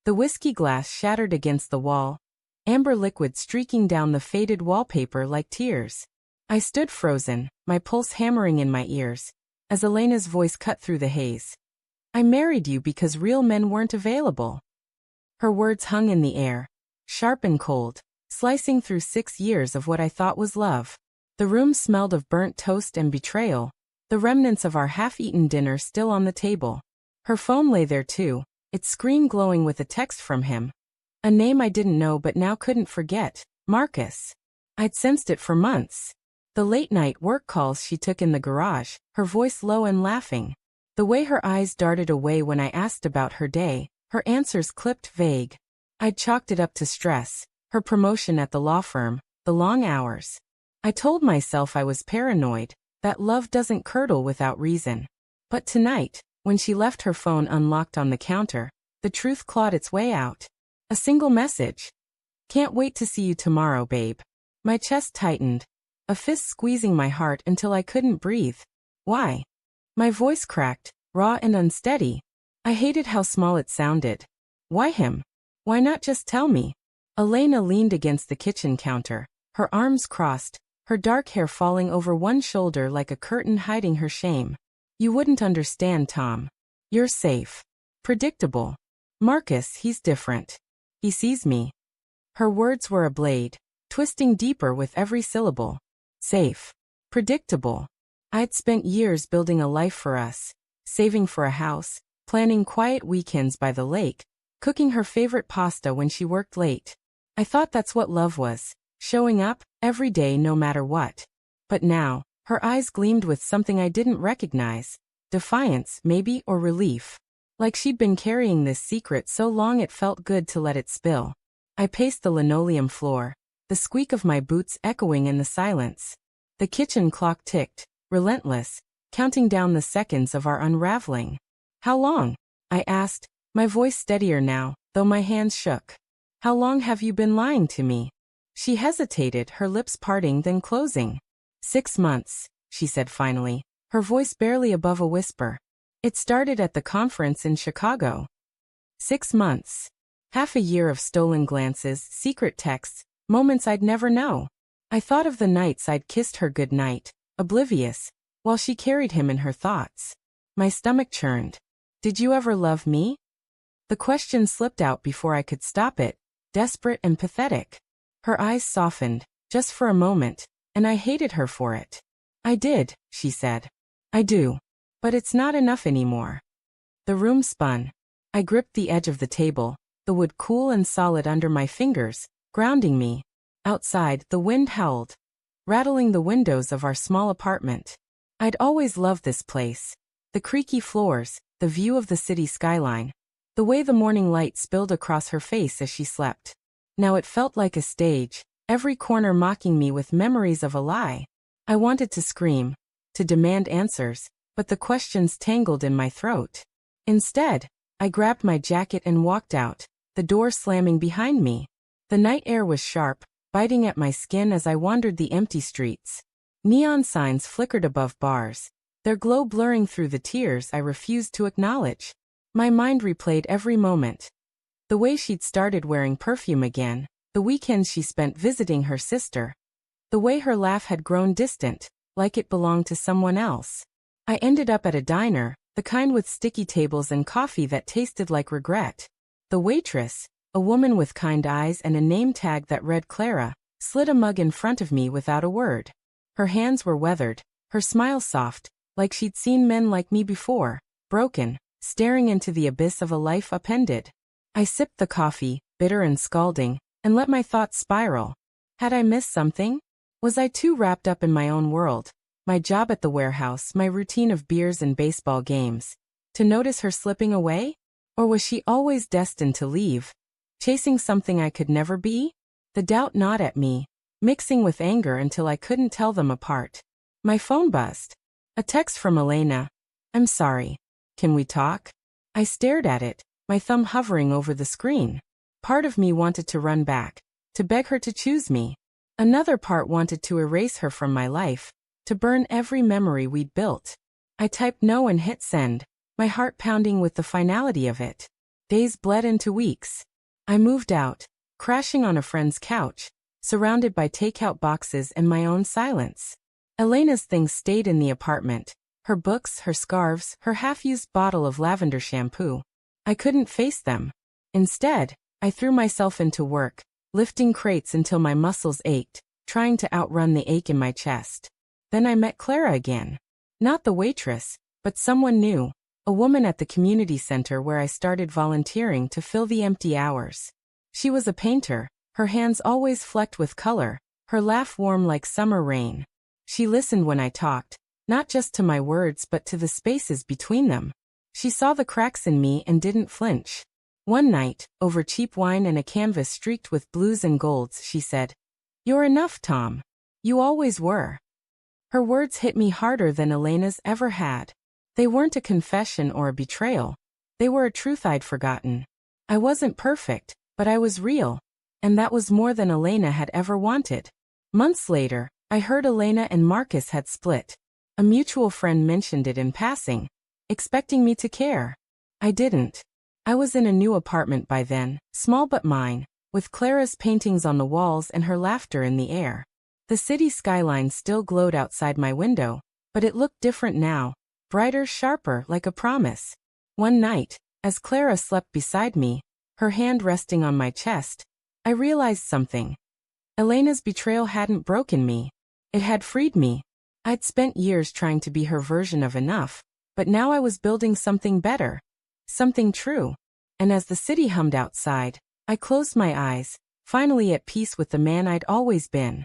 The whiskey glass shattered against the wall, amber liquid streaking down the faded wallpaper like tears. I stood frozen, my pulse hammering in my ears, as Elena's voice cut through the haze. I married you because real men weren't available. Her words hung in the air, sharp and cold, slicing through 6 years of what I thought was love. The room smelled of burnt toast and betrayal, the remnants of our half-eaten dinner still on the table. Her phone lay there too, its screen glowing with a text from him. A name I didn't know but now couldn't forget, Marcus. I'd sensed it for months. The late-night work calls she took in the garage, her voice low and laughing. The way her eyes darted away when I asked about her day, her answers clipped vague. I'd chalked it up to stress, her promotion at the law firm, the long hours. I told myself I was paranoid, that love doesn't curdle without reason. But tonight, when she left her phone unlocked on the counter, the truth clawed its way out. A single message. Can't wait to see you tomorrow, babe. My chest tightened, a fist squeezing my heart until I couldn't breathe. Why? My voice cracked, raw and unsteady. I hated how small it sounded. Why him? Why not just tell me? Elena leaned against the kitchen counter, her arms crossed, her dark hair falling over one shoulder like a curtain hiding her shame. You wouldn't understand, Tom. You're safe. Predictable. Marcus, he's different. He sees me. Her words were a blade, twisting deeper with every syllable. Safe. Predictable. I'd spent years building a life for us, saving for a house, planning quiet weekends by the lake, cooking her favorite pasta when she worked late. I thought that's what love was, showing up, every day no matter what. But now, her eyes gleamed with something I didn't recognize. Defiance, maybe, or relief. Like she'd been carrying this secret so long it felt good to let it spill. I paced the linoleum floor, the squeak of my boots echoing in the silence. The kitchen clock ticked, relentless, counting down the seconds of our unraveling. How long? I asked, my voice steadier now, though my hands shook. How long have you been lying to me? She hesitated, her lips parting then closing. 6 months, she said finally, her voice barely above a whisper. It started at the conference in Chicago. 6 months. Half a year of stolen glances, secret texts, moments I'd never know. I thought of the nights I'd kissed her goodnight, oblivious, while she carried him in her thoughts. My stomach churned. Did you ever love me? The question slipped out before I could stop it, desperate and pathetic. Her eyes softened, just for a moment, and I hated her for it. I did, she said. I do. But it's not enough anymore. The room spun. I gripped the edge of the table, the wood cool and solid under my fingers, grounding me. Outside, the wind howled, rattling the windows of our small apartment. I'd always loved this place. The creaky floors, the view of the city skyline, the way the morning light spilled across her face as she slept. Now it felt like a stage, every corner mocking me with memories of a lie. I wanted to scream, to demand answers, but the questions tangled in my throat. Instead, I grabbed my jacket and walked out, the door slamming behind me. The night air was sharp, biting at my skin as I wandered the empty streets. Neon signs flickered above bars, their glow blurring through the tears I refused to acknowledge. My mind replayed every moment. The way she'd started wearing perfume again, the weekends she spent visiting her sister. The way her laugh had grown distant, like it belonged to someone else. I ended up at a diner, the kind with sticky tables and coffee that tasted like regret. The waitress, a woman with kind eyes and a name tag that read Clara, slid a mug in front of me without a word. Her hands were weathered, her smile soft, like she'd seen men like me before, broken, staring into the abyss of a life upended. I sipped the coffee, bitter and scalding, and let my thoughts spiral. Had I missed something? Was I too wrapped up in my own world, my job at the warehouse, my routine of beers and baseball games, to notice her slipping away? Or was she always destined to leave, chasing something I could never be? The doubt gnawed at me, mixing with anger until I couldn't tell them apart. My phone buzzed. A text from Elena. I'm sorry. Can we talk? I stared at it, my thumb hovering over the screen. Part of me wanted to run back, to beg her to choose me. Another part wanted to erase her from my life, to burn every memory we'd built. I typed no and hit send, my heart pounding with the finality of it. Days bled into weeks. I moved out, crashing on a friend's couch, surrounded by takeout boxes and my own silence. Elena's things stayed in the apartment. Her books, her scarves, her half-used bottle of lavender shampoo. I couldn't face them. Instead, I threw myself into work, lifting crates until my muscles ached, trying to outrun the ache in my chest. Then I met Clara again. Not the waitress, but someone new, a woman at the community center where I started volunteering to fill the empty hours. She was a painter, her hands always flecked with color, her laugh warm like summer rain. She listened when I talked, not just to my words but to the spaces between them. She saw the cracks in me and didn't flinch. One night, over cheap wine and a canvas streaked with blues and golds, she said, "You're enough, Tom. You always were." Her words hit me harder than Elena's ever had. They weren't a confession or a betrayal. They were a truth I'd forgotten. I wasn't perfect, but I was real. And that was more than Elena had ever wanted. Months later, I heard Elena and Marcus had split. A mutual friend mentioned it in passing, expecting me to care. I didn't. I was in a new apartment by then, small but mine, with Clara's paintings on the walls and her laughter in the air. The city skyline still glowed outside my window, but it looked different now, brighter, sharper, like a promise. One night, as Clara slept beside me, her hand resting on my chest, I realized something. Elena's betrayal hadn't broken me. It had freed me. I'd spent years trying to be her version of enough, but now I was building something better. Something true. And as the city hummed outside, I closed my eyes, finally at peace with the man I'd always been.